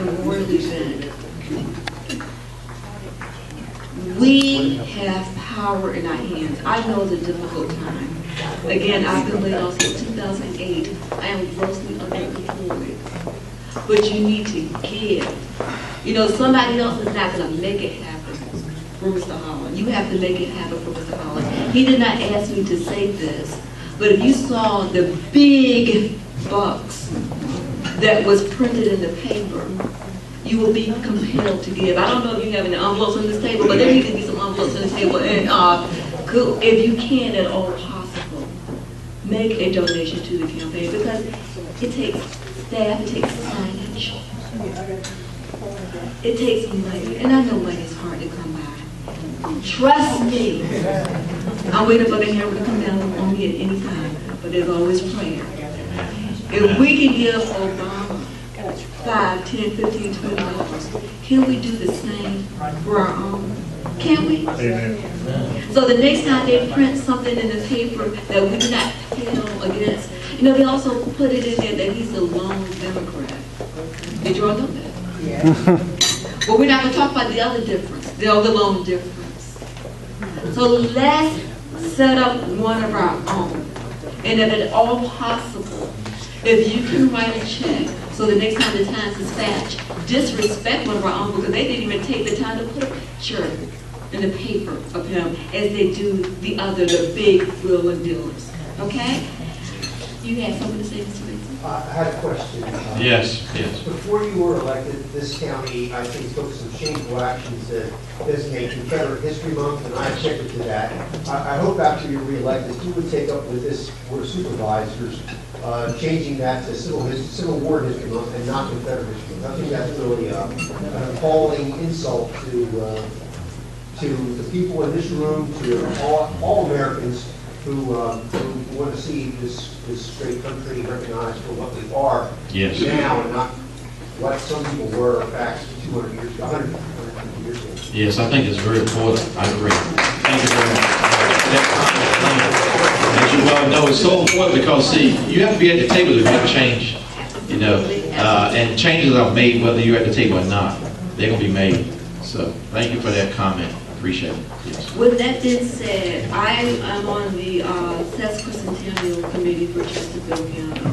memorial event, we have power in our hands. I know it's a difficult time. Again, I've been laid off since 2008. I am grossly underemployed. But you need to give. You know, somebody else is not going to make it happen for Mr. Holland. You have to make it happen for Mr. Holland. He did not ask me to say this, but if you saw the big bucks that was printed in the paper, you will be compelled to give. I don't know if you have any envelopes on this table, but there need to be some envelopes on the table. And if you can at all possible, make a donation to the campaign, because it takes staff, it takes signage, it takes money, and I know money is hard to come by. Trust me. I'm waiting for the hammer to come down on me at any time, but there's always prayer. If we can give Obama $5, $10, $15, $20, can we do the same for our own? Can we? Amen. So the next time they print something in the paper that we do not tell against, you know, they also put it in there that he's a lone Democrat. Did you all know that? Yeah. But we're not going to talk about the other difference, the other lone difference. So let's set up one of our own. And if at all possible, if you can write a check, so the next time the Times-Dispatch disrespect one of our own, because they didn't even take the time to put a picture in the paper of him as they do the big wheeling dealers. Okay? You had something to say, Mr. Mason? I had a question. Yes. Before you were elected, this county, I think, took some shameful actions to designate Confederate History Month, and I objected to that. I hope after you're reelected, you would take up with this Board of Supervisors, changing that to Civil War History Month and not Confederate History Month. I think that's really an appalling insult to the people in this room, to all Americans who want to see this great country recognized for what we are now, and not what some people were back 200 years ago, 150 years ago. Yes, I think it's very important. I agree. Thank you very much. As you well know, it's so important because, see, you have to be at the table to make change, you know, and changes are made whether you're at the table or not. They're going to be made. So thank you for that comment. Appreciate it. Yes. With that being said, I am on the Sesquicentennial Committee for Chesterfield County.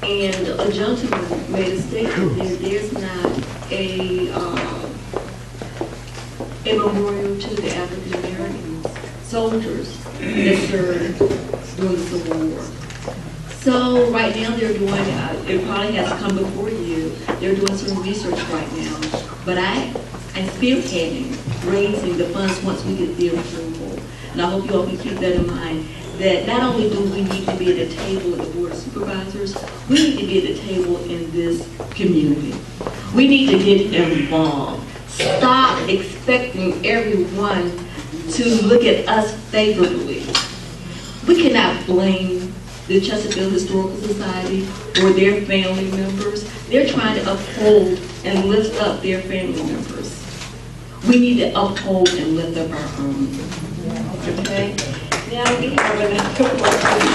And a gentleman made a statement that there's not a memorial to the African American soldiers that served during the Civil War. So right now they're doing, it probably has come before you, they're doing some research right now. But I'm spearheading raising the funds once we get the approval. And I hope you all can keep that in mind, that not only do we need to be at the table of the Board of Supervisors, we need to be at the table in this community. We need to get involved. Stop expecting everyone to look at us favorably. We cannot blame the Chesterfield Historical Society or their family members. They're trying to uphold and lift up their family members. We need to uphold and lift up our own. Okay? Now we have another question.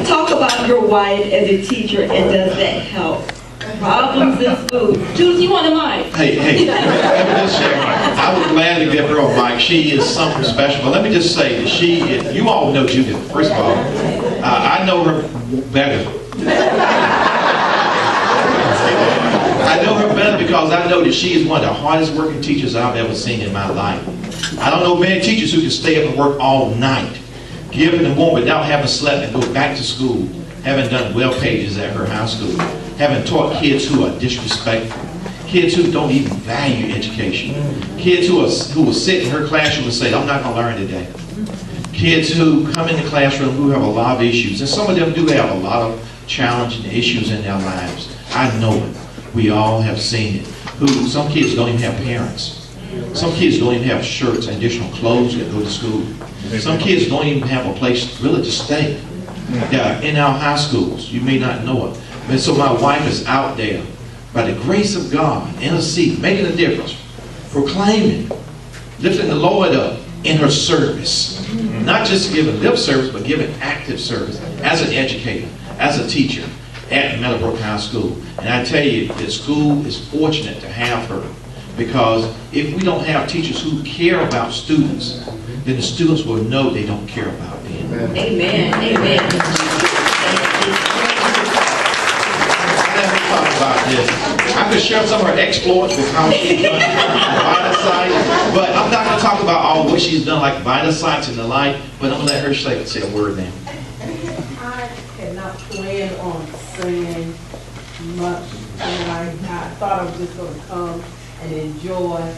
Talk about your wife as a teacher, and does that help? Problems in school. Jules, you want a mic? Hey, let me just share. I would gladly get her a mic. She is something special. But let me just say that you all know Judith, first of all. I know her better. I know her better because I know that she is one of the hardest working teachers I've ever seen in my life. I don't know many teachers who can stay up and work all night, get up in the morning without having slept and go back to school, having done well pages at her high school, having taught kids who are disrespectful, kids who don't even value education, kids who will sit in her classroom and say, I'm not going to learn today. Kids who come in the classroom who have a lot of issues, and some of them do have a lot of challenging issues in their lives. I know it. We all have seen it. Some kids don't even have parents. Some kids don't even have shirts and additional clothes to go to school. Some kids don't even have a place really to stay. In our high schools, you may not know it. And so my wife is out there, by the grace of God, interceding, making a difference, proclaiming, lifting the Lord up in her service. Not just giving lip service, but giving active service as an educator, as a teacher, at Meadowbrook High School. And I tell you, the school is fortunate to have her, because if we don't have teachers who care about students, then the students will know they don't care about them. Amen. Amen. Let me talk about this. I could share some of her exploits with how she's done Vita Sites, but I'm not going to talk about all what she's done, like Vita Sites and the like, but I'm going to let her say a word now. I had not planned on saying much, and I thought I was just going to come and enjoy,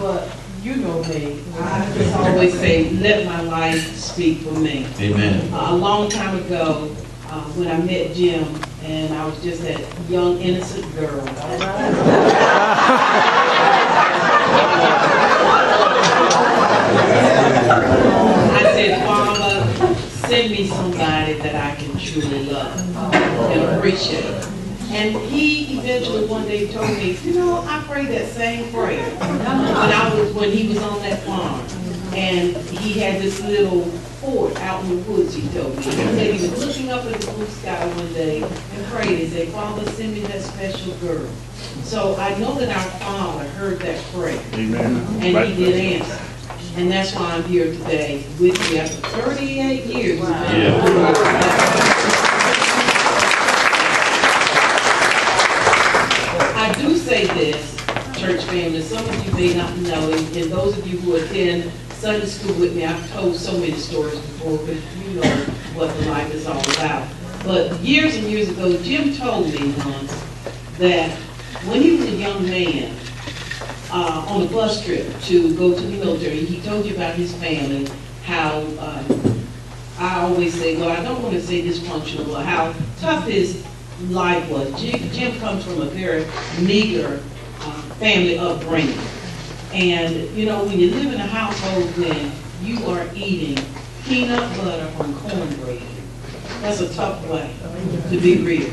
but you know me, I just always say, let my life speak for me. Amen. A long time ago, when I met Jim, and I was just that young, innocent girl. I said, Father, send me somebody that I can truly love and appreciate. And he eventually one day told me, you know, I prayed that same prayer when he was on that farm. And he had this little fort out in the woods, he told me. He said he was looking up at the blue sky one day and prayed and said, Father, send me that special girl. So I know that our Father heard that prayer. Amen. And he did answer. And that's why I'm here today with you after 38 years. I do say this, church family, some of you may not know, and those of you who attend Sunday school with me, I've told so many stories before, but you know what the life is all about. But years and years ago, Jim told me once that when he was a young man, on a bus trip to go to the military, he told you about his family, how I always say, well, I don't want to say dysfunctional, but how tough his life was. Jim comes from a very meager family upbringing. And, you know, when you live in a household when you are eating peanut butter from cornbread, that's a tough way to be real.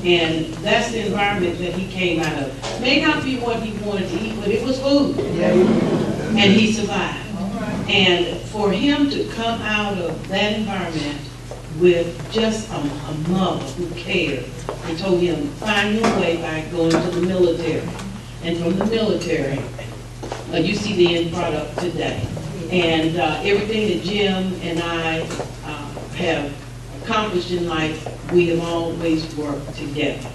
And that's the environment that he came out of. May not be what he wanted to eat, but it was food. And he survived. And for him to come out of that environment with just a mother who cared and told him, find your way by going to the military. And from the military, you see the end product today. And everything that Jim and I have accomplished in life, we have always worked together.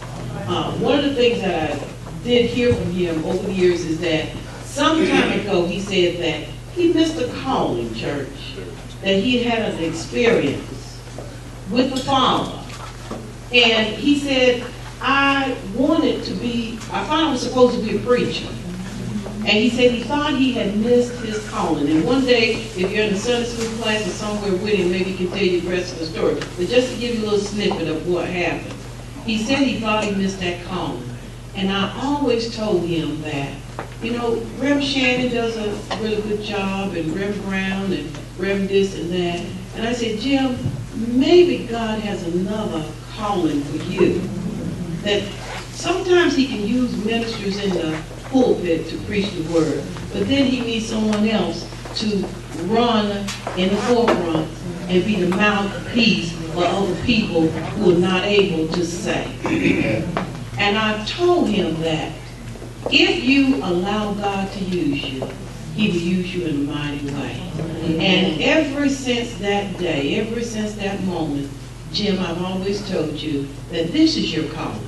One of the things that I did hear from him over the years is that some time ago he said that he missed a calling, church, that he had an experience with the Father. And he said, I thought I was supposed to be a preacher. And he said he thought he had missed his calling. And one day, if you're in a Sunday school class or somewhere with him, maybe he can tell you the rest of the story. But just to give you a little snippet of what happened. He said he thought he missed that calling. And I always told him that, you know, Rev Shannon does a really good job, and Rev Brown, and Rev this and that. And I said, Jim, maybe God has another calling for you. That sometimes he can use ministers in the pulpit to preach the word, but then he needs someone else to run in the forefront and be the mouthpiece for other people who are not able to say. And I told him that if you allow God to use you, he will use you in a mighty way. And ever since that day, ever since that moment, Jim, I've always told you that this is your calling.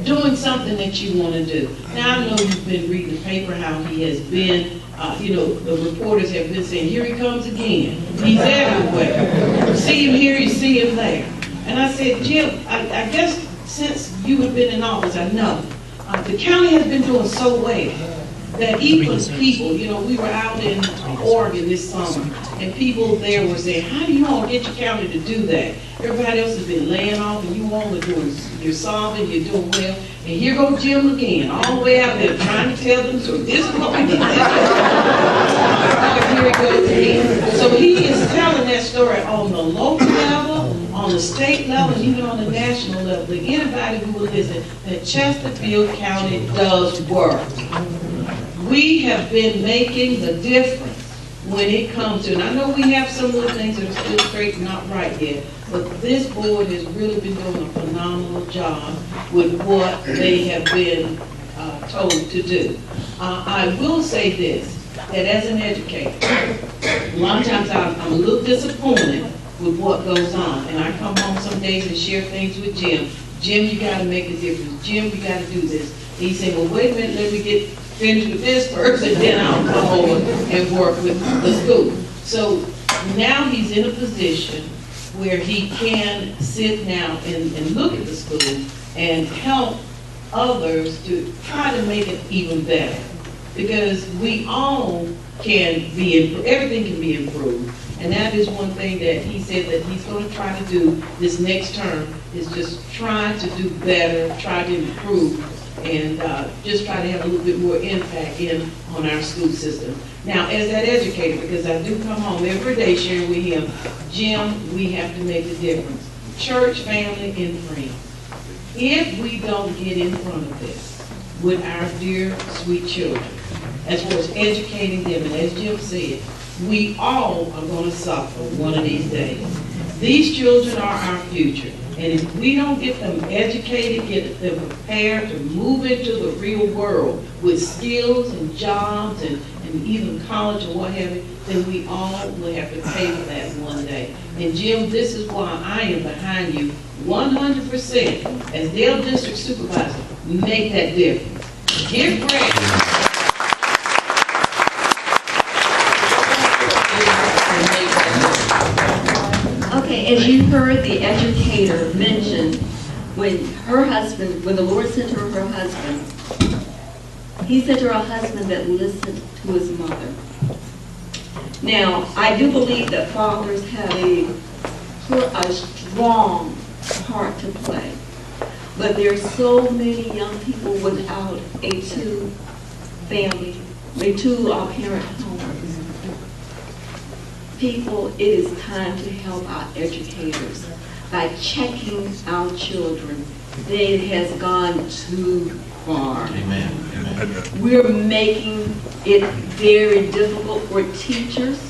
Doing something that you want to do. Now, I know you've been reading the paper how he has been, the reporters have been saying, here he comes again. He's everywhere. You see him here, you see him there. And I said, Jim, I guess since you have been in office, I know, the county has been doing so well that even people, we were out in Oregon this summer, and people there were saying, how do you all get your county to do that? Everybody else has been laying off, and you all are doing, you're solving, you're doing well. And here goes Jim again, all the way out there trying to tell them, so this is what we did. Here he goes again. So he is telling that story on the local level, on the state level, and even on the national level. That anybody who will listen, that Chesterfield County does work. We have been making the difference when it comes to, and I know we have some little things that are still straight and not right yet, but this board has really been doing a phenomenal job with what they have been told to do. I will say this, that as an educator, a lot of times I'm a little disappointed with what goes on, and I come home some days and share things with Jim. Jim, you gotta make a difference. Jim, you gotta do this. He said, well, wait a minute, let me get finished with this first, and then I'll come over and work with the school. So now he's in a position where he can sit now and look at the school and help others to try to make it even better. Because we all can be, everything can be improved. And that is one thing that he said that he's going to try to do this next term, is just try to do better, try to improve, and just try to have a little bit more impact on our school system. Now, as that educator, because I do come home every day sharing with him, Jim, we have to make a difference. Church, family, and friends. If we don't get in front of this with our dear, sweet children, as far as educating them, and as Jim said, we all are going to suffer one of these days. These children are our future. And if we don't get them educated, get them prepared to move into the real world with skills and jobs and even college or what have you, then we all will have to pay for that one day. And Jim, this is why I am behind you 100% as Dale District Supervisor. Make that difference. Get ready. Okay, as you heard the educator mention, when the Lord sent her husband, he sent her a husband that listened to his mother. Now, I do believe that fathers have a strong part to play, but there's so many young people without a two-parent homes. People, it is time to help our educators by checking our children. It has gone too far. Amen. Amen. We're making it very difficult for teachers